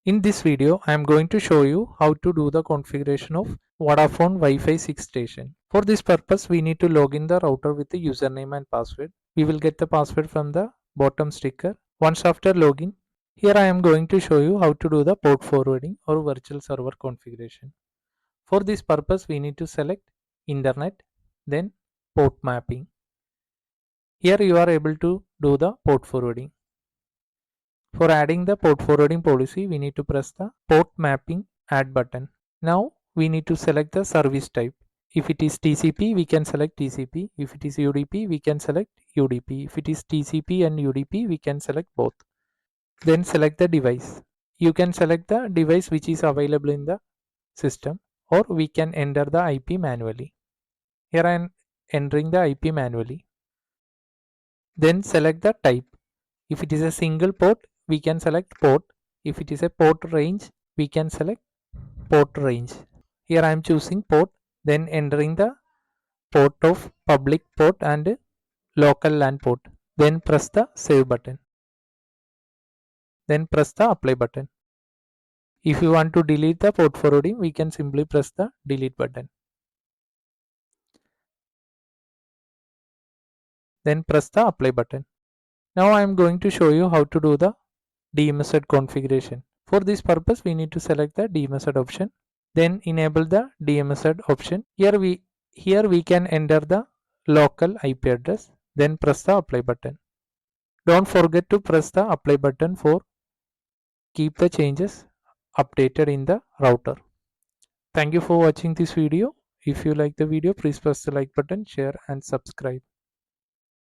In this video, I am going to show you how to do the configuration of Vodafone Wi-Fi 6 station. For this purpose, we need to log in the router with the username and password. We will get the password from the bottom sticker. Once after login, here I am going to show you how to do the port forwarding or virtual server configuration. For this purpose, we need to select Internet, then port mapping. Here you are able to do the port forwarding. For adding the port forwarding policy, we need to press the port mapping add button. Now we need to select the service type. If it is TCP, we can select TCP. If it is UDP, we can select UDP. If it is TCP and UDP, we can select both. Then select the device. You can select the device which is available in the system, or we can enter the IP manually. Here I am entering the IP manually. Then select the type. If it is a single port, we can select port. If it is a port range, we can select port range. Here I am choosing port, then entering the port of public port and local LAN port. Then press the save button. Then press the apply button. If you want to delete the port forwarding, we can simply press the delete button. Then press the apply button. Now I am going to show you how to do the DMZ configuration. For this purpose, we need to select the DMZ option. Then enable the DMZ option. Here we can enter the local IP address. Then press the apply button. Don't forget to press the apply button for keep the changes updated in the router. Thank you for watching this video. If you like the video, please press the like button, share and subscribe.